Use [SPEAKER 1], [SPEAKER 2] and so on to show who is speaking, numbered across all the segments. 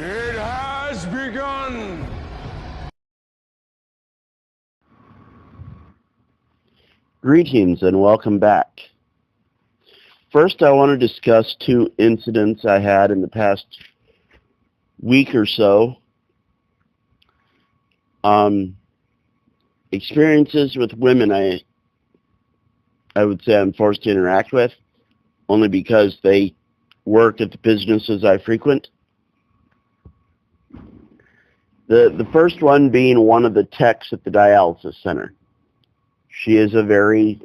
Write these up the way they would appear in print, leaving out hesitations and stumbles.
[SPEAKER 1] It has begun!
[SPEAKER 2] Greetings and welcome back. First, I want to discuss two incidents I had in the past week or so. Experiences with women I would say I'm forced to interact with, only because they work at the businesses I frequent. The first one being one of the techs at the dialysis center. She is a very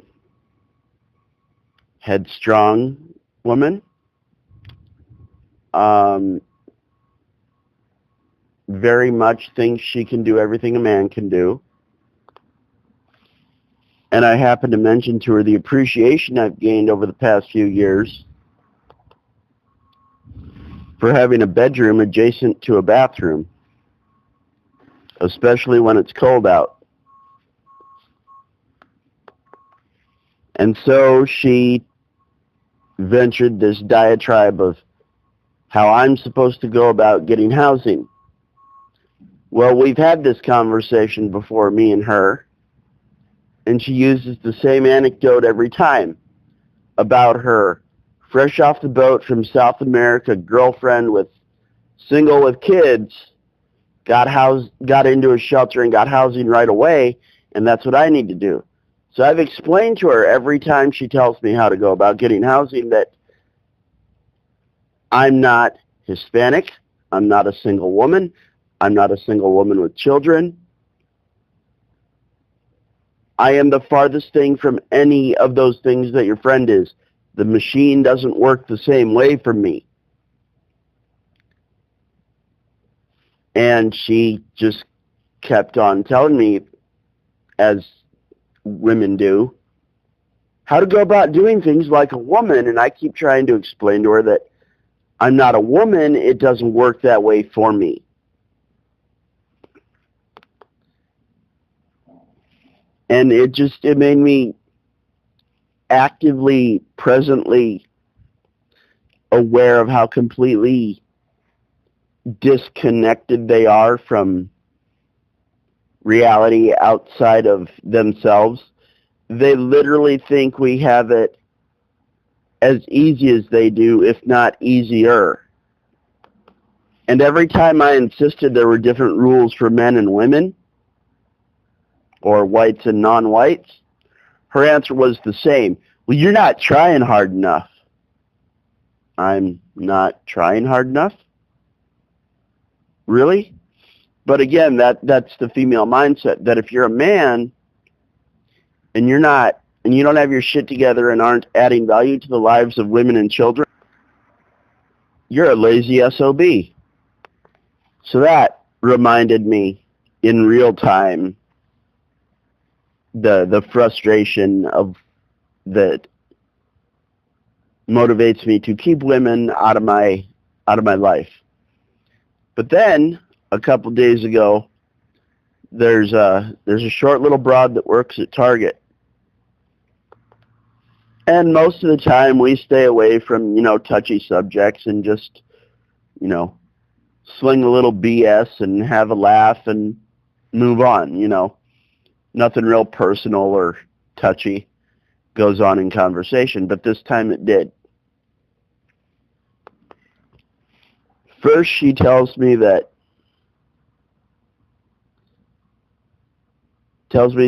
[SPEAKER 2] headstrong woman. Very much thinks she can do everything a man can do. And I happened to mention to her the appreciation I've gained over the past few years for having a bedroom adjacent to a bathroom, especially when it's cold out. And so she ventured this diatribe of how I'm supposed to go about getting housing. Well, we've had this conversation before, me and her, and she uses the same anecdote every time about her fresh off the boat from South America girlfriend single with kids, got into a shelter and got housing right away, and that's what I need to do. So I've explained to her every time she tells me how to go about getting housing that I'm not Hispanic, I'm not a single woman, I'm not a single woman with children. I am the farthest thing from any of those things that your friend is. The machine doesn't work the same way for me. And she just kept on telling me, as women do, how to go about doing things like a woman, and I keep trying to explain to her that I'm not a woman, it doesn't work that way for me. And it made me actively, presently aware of how completely disconnected they are from reality outside of themselves. They literally think we have it as easy as they do, if not easier. And every time I insisted there were different rules for men and women, or whites and non-whites, her answer was the same. Well, you're not trying hard enough. I'm not trying hard enough? Really? But again, that's the female mindset, that if you're a man and you don't have your shit together and aren't adding value to the lives of women and children, you're a lazy SOB. So that reminded me in real time the frustration of that motivates me to keep women out of my life. But then a couple days ago, there's a short little broad that works at Target, and most of the time we stay away from touchy subjects and just sling a little BS and have a laugh and move on. Nothing real personal or touchy goes on in conversation, but this time it did. First, she tells me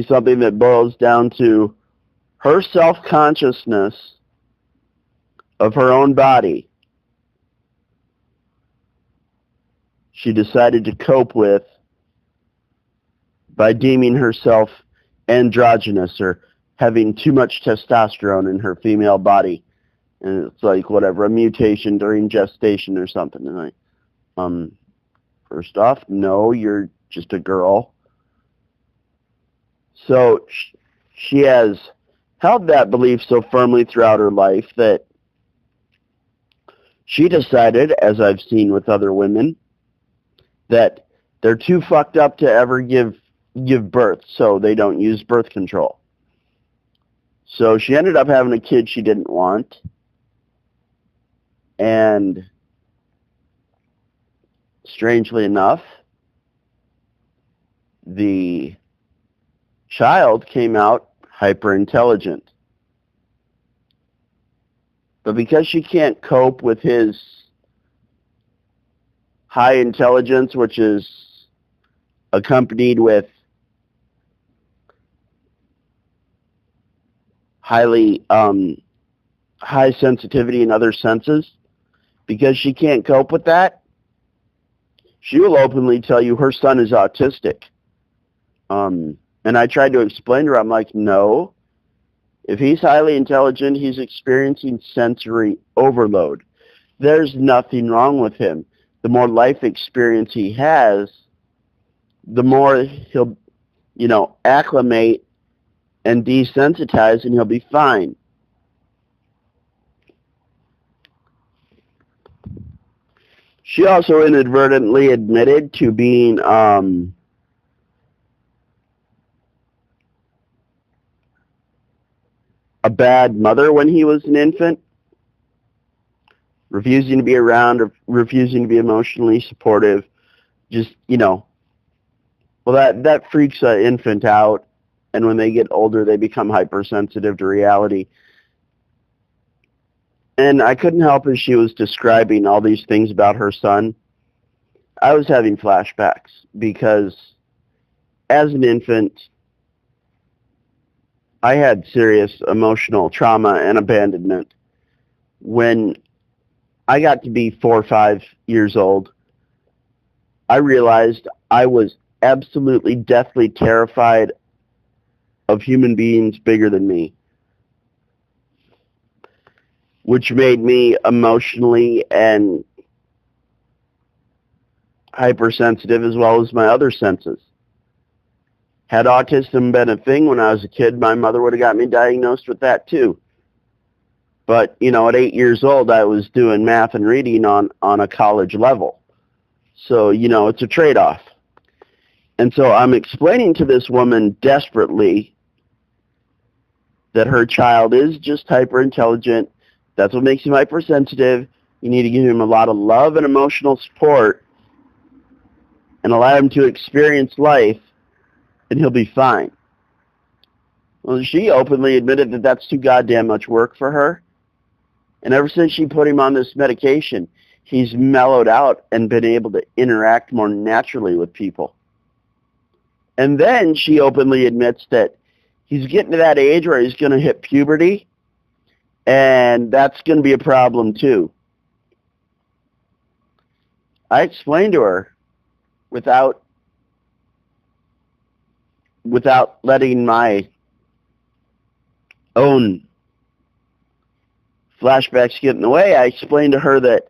[SPEAKER 2] something that boils down to her self-consciousness of her own body. She decided to cope with by deeming herself androgynous, or having too much testosterone in her female body. And it's like, whatever, a mutation during gestation or something. And first off, no, you're just a girl. So she has held that belief so firmly throughout her life that she decided, as I've seen with other women, that they're too fucked up to ever give birth, so they don't use birth control. So she ended up having a kid she didn't want, and strangely enough, the child came out hyper intelligent. But because she can't cope with his high intelligence, which is accompanied with high sensitivity in other senses, because she can't cope with that, she will openly tell you her son is autistic. And I tried to explain to her, I'm like, no, if he's highly intelligent, he's experiencing sensory overload. There's nothing wrong with him. The more life experience he has, the more he'll, acclimate and desensitize, and he'll be fine. She also inadvertently admitted to being a bad mother when he was an infant, refusing to be around or refusing to be emotionally supportive. Just, well, that freaks an infant out, and when they get older, they become hypersensitive to reality. And I couldn't help as she was describing all these things about her son. I was having flashbacks because as an infant, I had serious emotional trauma and abandonment. When I got to be 4 or 5 years old, I realized I was absolutely deathly terrified of human beings bigger than me, which made me emotionally and hypersensitive as well as my other senses. Had autism been a thing when I was a kid, my mother would have got me diagnosed with that too. But, at 8 years old, I was doing math and reading on a college level. So, it's a trade-off. And so I'm explaining to this woman desperately that her child is just hyper-intelligent. That's what makes him hypersensitive. You need to give him a lot of love and emotional support and allow him to experience life, and he'll be fine. Well, she openly admitted that that's too goddamn much work for her. And ever since she put him on this medication, he's mellowed out and been able to interact more naturally with people. And then she openly admits that he's getting to that age where he's going to hit puberty, and that's going to be a problem too. I explained to her without letting my own flashbacks get in the way. I explained to her that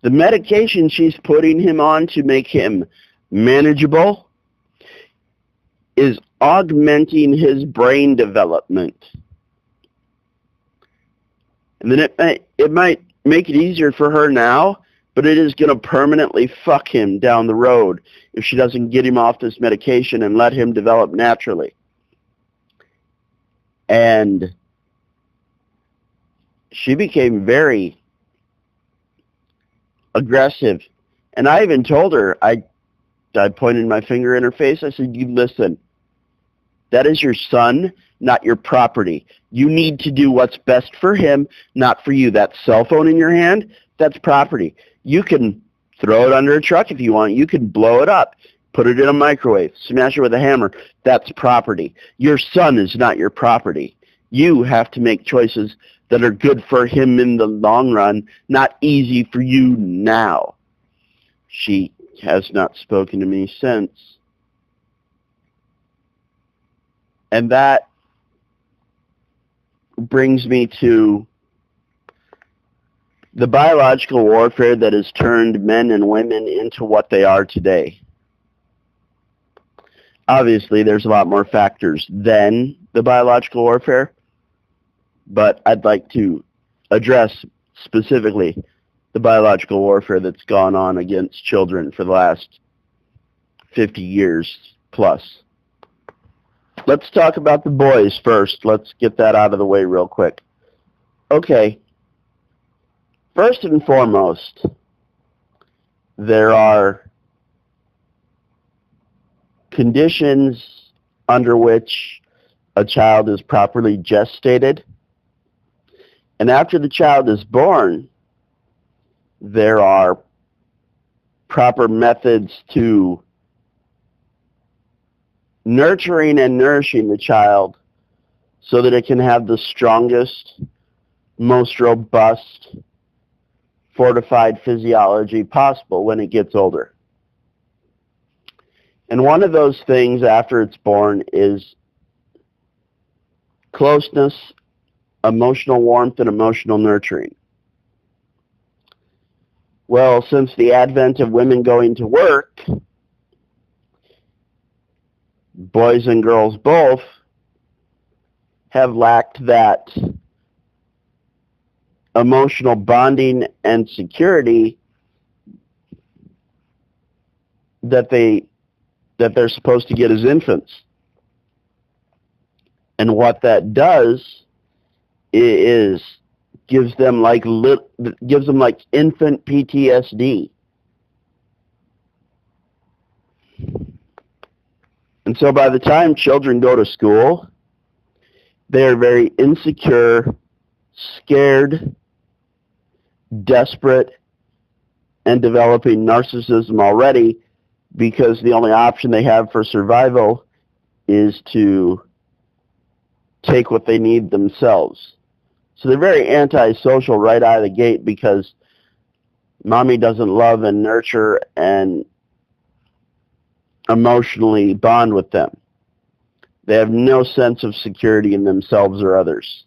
[SPEAKER 2] the medication she's putting him on to make him manageable is augmenting his brain development. And then it might make it easier for her now, but it is going to permanently fuck him down the road if she doesn't get him off this medication and let him develop naturally. And she became very aggressive. And I even told her, I pointed my finger in her face. I said, you listen, that is your son, not your property. You need to do what's best for him, not for you. That cell phone in your hand, that's property. You can throw it under a truck if you want. You can blow it up, put it in a microwave, smash it with a hammer. That's property. Your son is not your property. You have to make choices that are good for him in the long run, not easy for you now. She has not spoken to me since. And that brings me to the biological warfare that has turned men and women into what they are today. Obviously, there's a lot more factors than the biological warfare, but I'd like to address specifically the biological warfare that's gone on against children for the last 50 years plus. Let's talk about the boys first. Let's get that out of the way real quick. Okay. First and foremost, there are conditions under which a child is properly gestated. And after the child is born, there are proper methods to nurturing and nourishing the child so that it can have the strongest, most robust, fortified physiology possible when it gets older. And one of those things after it's born is closeness, emotional warmth, and emotional nurturing. Well, since the advent of women going to work, boys and girls both have lacked that emotional bonding and security that they're supposed to get as infants. And what that does is gives them like infant PTSD. And so by the time children go to school, they are very insecure, scared, desperate, and developing narcissism already, because the only option they have for survival is to take what they need themselves. So they're very antisocial right out of the gate because mommy doesn't love and nurture and emotionally bond with them. They have no sense of security in themselves or others.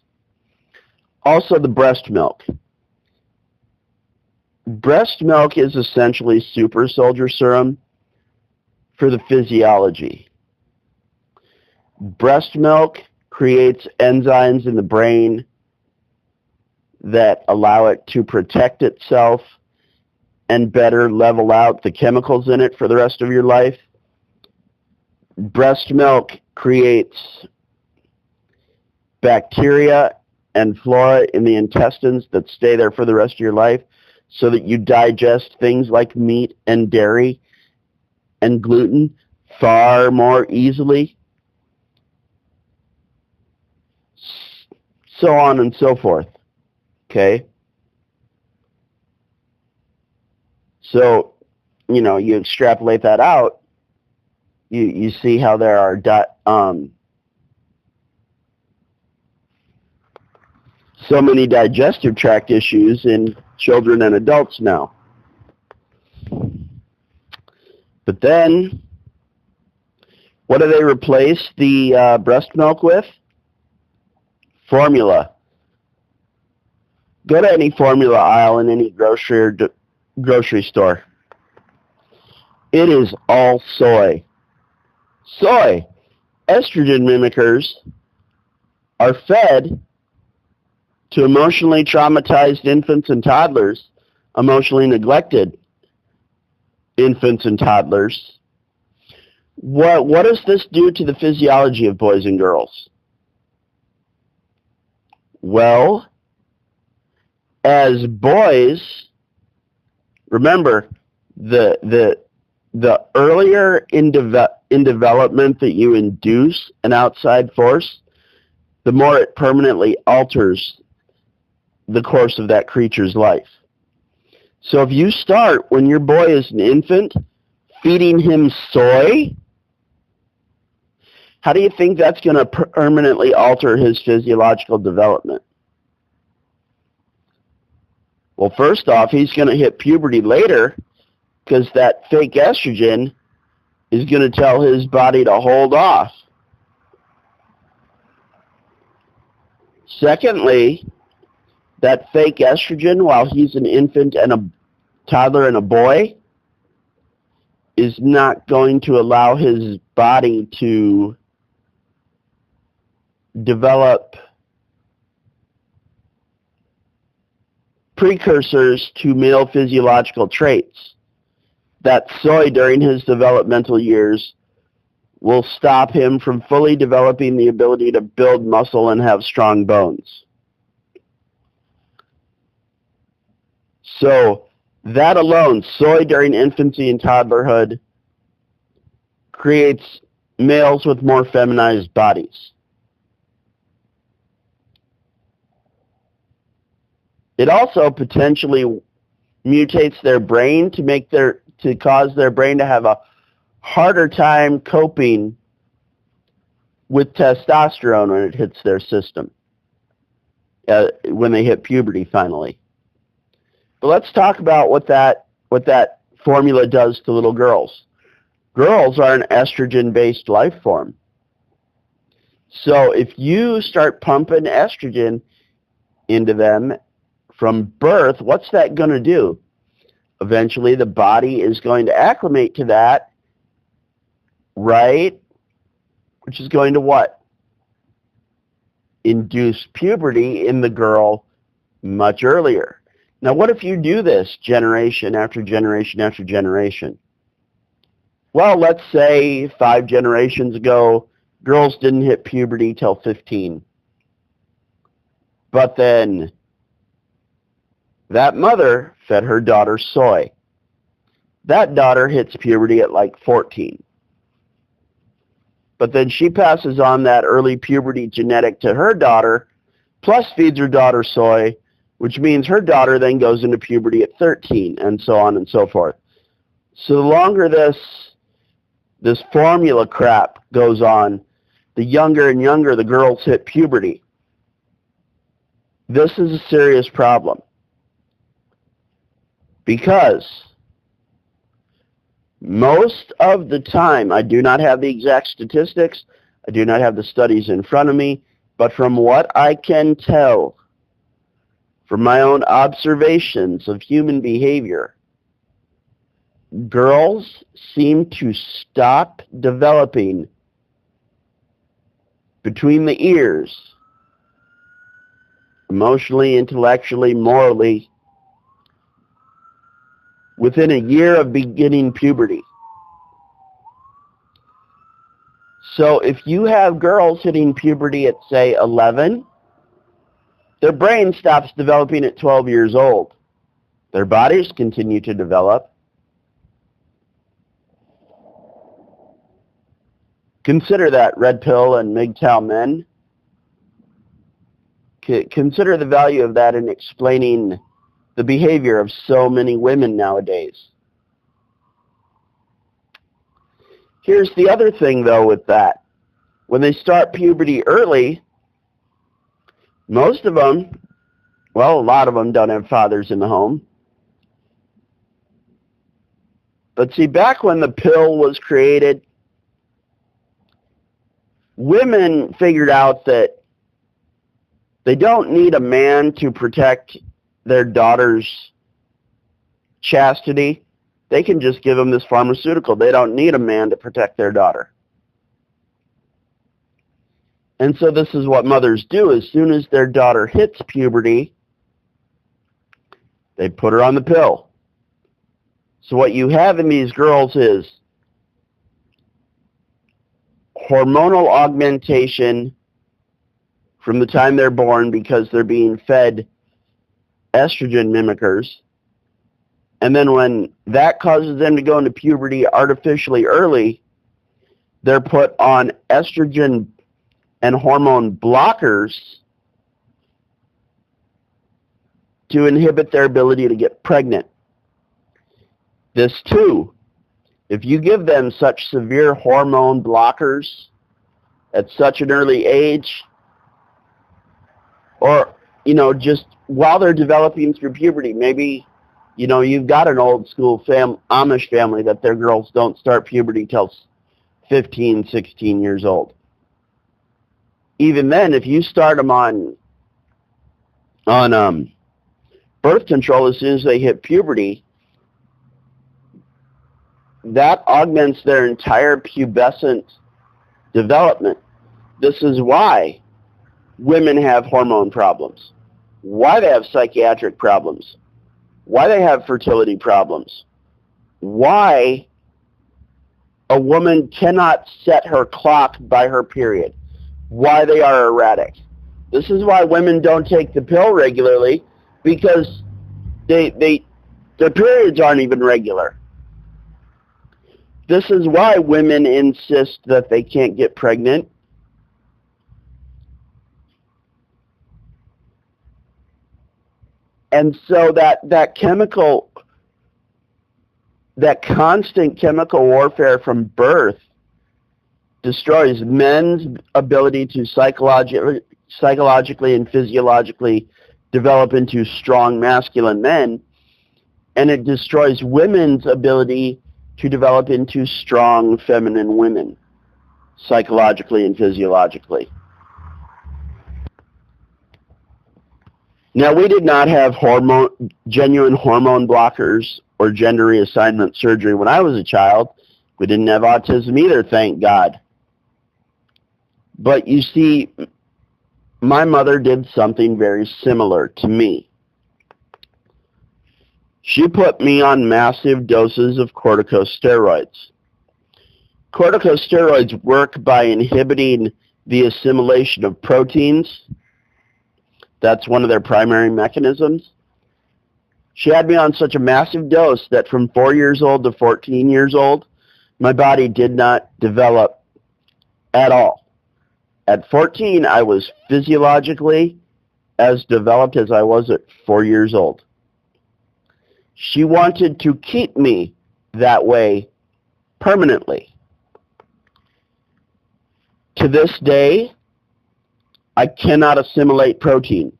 [SPEAKER 2] Also, the breast milk. Breast milk is essentially super soldier serum for the physiology. Breast milk creates enzymes in the brain that allow it to protect itself and better level out the chemicals in it for the rest of your life. Breast milk creates bacteria and flora in the intestines that stay there for the rest of your life so that you digest things like meat and dairy and gluten far more easily. So on and so forth. Okay? So, you extrapolate that out, you see how there are so many digestive tract issues in children and adults now. But then, what do they replace the breast milk with? Formula. Go to any formula aisle in any grocery store. It is all soy. Soy. Estrogen mimickers are fed to emotionally traumatized infants and toddlers, emotionally neglected infants and toddlers. What does this do to the physiology of boys and girls? Well, as boys, remember, the earlier in development that you induce an outside force, the more it permanently alters the course of that creature's life. So if you start, when your boy is an infant, feeding him soy, how do you think that's going to permanently alter his physiological development? Well, first off, he's going to hit puberty later because that fake estrogen is going to tell his body to hold off. Secondly, that fake estrogen, while he's an infant and a toddler and a boy, is not going to allow his body to develop precursors to male physiological traits. That soy during his developmental years will stop him from fully developing the ability to build muscle and have strong bones. So That alone, soy during infancy and toddlerhood, creates males with more feminized bodies. It also potentially mutates their brain to cause their brain to have a harder time coping with testosterone when it hits their system, when they hit puberty finally. But let's talk about what that formula does to little girls. Girls are an estrogen-based life form. So if you start pumping estrogen into them from birth, what's that going to do? Eventually the body is going to acclimate to that, right? Which is going to what? Induce puberty in the girl much earlier. Now what if you do this generation after generation after generation? Well, let's say 5 generations ago, girls didn't hit puberty till 15. But then that mother fed her daughter soy. That daughter hits puberty at like 14. But then she passes on that early puberty genetic to her daughter, plus feeds her daughter soy, which means her daughter then goes into puberty at 13, and so on and so forth. So the longer this formula crap goes on, the younger and younger the girls hit puberty. This is a serious problem. Because most of the time, I do not have the exact statistics, I do not have the studies in front of me, but from what I can tell, from my own observations of human behavior, girls seem to stop developing between the ears, emotionally, intellectually, morally, within a year of beginning puberty. So if you have girls hitting puberty at, say, 11, their brain stops developing at 12 years old. Their bodies continue to develop. Consider that, red pill and mgtow men. Consider the value of that in explaining the behavior of so many women nowadays. Here's the other thing, though, with that. When they start puberty early, most of them, well, a lot of them don't have fathers in the home. But see, back when the pill was created, women figured out that they don't need a man to protect their daughter's chastity. They can just give them this pharmaceutical. They don't need a man to protect their daughter. And so this is what mothers do. As soon as their daughter hits puberty, they put her on the pill. So what you have in these girls is hormonal augmentation from the time they're born because they're being fed estrogen mimickers. And then when that causes them to go into puberty artificially early, they're put on estrogen and hormone blockers to inhibit their ability to get pregnant. This too, if you give them such severe hormone blockers at such an early age, or, just while they're developing through puberty, maybe, you've got an old school Amish family that their girls don't start puberty till 15, 16 years old. Even then, if you start them on birth control as soon as they hit puberty, that augments their entire pubescent development. This is why women have hormone problems, why they have psychiatric problems, why they have fertility problems, why a woman cannot set her clock by her period, why they are erratic. This is why women don't take the pill regularly, because they Their periods aren't even regular. This is why women insist that they can't get pregnant. And so that constant chemical warfare from birth destroys men's ability to psychologically and physiologically develop into strong masculine men, and it destroys women's ability to develop into strong feminine women, psychologically and physiologically. Now, we did not have genuine hormone blockers or gender reassignment surgery when I was a child. We didn't have autism either, thank God. But you see, my mother did something very similar to me. She put me on massive doses of corticosteroids. Corticosteroids work by inhibiting the assimilation of proteins. That's one of their primary mechanisms. She had me on such a massive dose that from 4 years old to 14 years old, my body did not develop at all. At 14, I was physiologically as developed as I was at 4 years old. She wanted to keep me that way permanently. To this day, I cannot assimilate protein.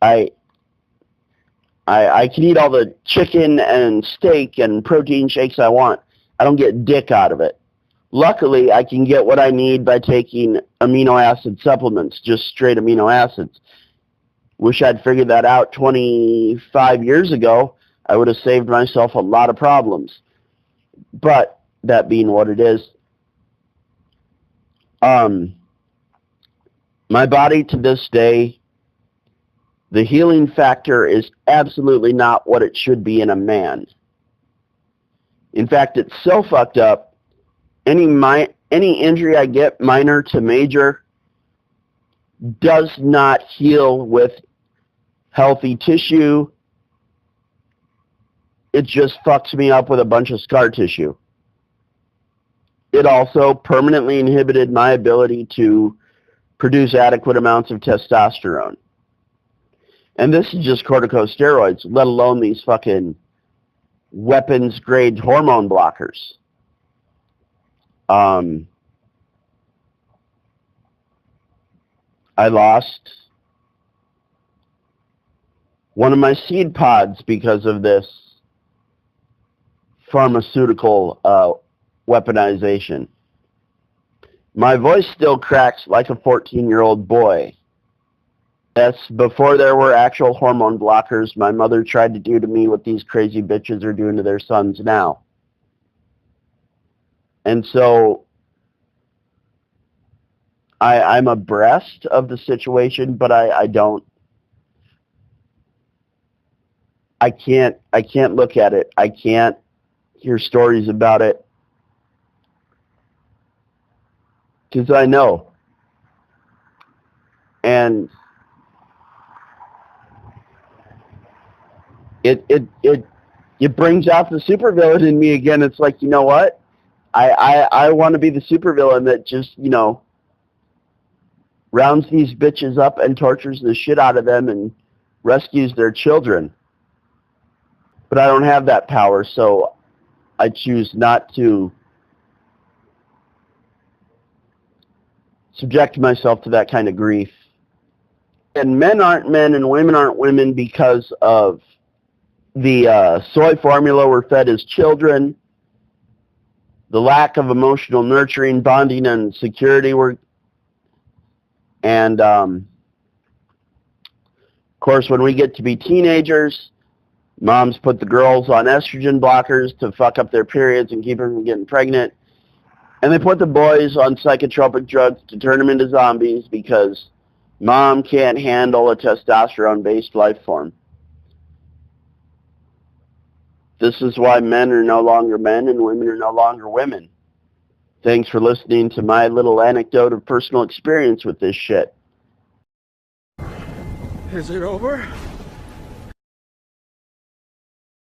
[SPEAKER 2] I can eat all the chicken and steak and protein shakes I want. I don't get dick out of it. Luckily, I can get what I need by taking amino acid supplements, just straight amino acids. Wish I'd figured that out 25 years ago. I would have saved myself a lot of problems. But that being what it is, my body to this day, the healing factor is absolutely not what it should be in a man. In fact, it's so fucked up, any injury I get, minor to major, does not heal with healthy tissue. It just fucks me up with a bunch of scar tissue. It also permanently inhibited my ability to produce adequate amounts of testosterone. And this is just corticosteroids, let alone these fucking weapons-grade hormone blockers. I lost one of my seed pods because of this pharmaceutical weaponization. My voice still cracks like a 14-year-old boy. That's before there were actual hormone blockers my mother tried to do to me what these crazy bitches are doing to their sons now. And so I'm abreast of the situation, but I can't look at it. I can't hear stories about it. Because I know. And it brings out the supervillain in me again. It's like, you know what? I want to be the supervillain that just, you know, rounds these bitches up and tortures the shit out of them and rescues their children. But I don't have that power, so I choose not to subject myself to that kind of grief. And men aren't men and women aren't women because of the soy formula we're fed as children, the lack of emotional nurturing, bonding, and security and of course, when we get to be teenagers, moms put the girls on estrogen blockers to fuck up their periods and keep them from getting pregnant. And they put the boys on psychotropic drugs to turn them into zombies because mom can't handle a testosterone-based life form. This is why men are no longer men and women are no longer women. Thanks for listening to my little anecdote of personal experience with this shit.
[SPEAKER 1] Is it over?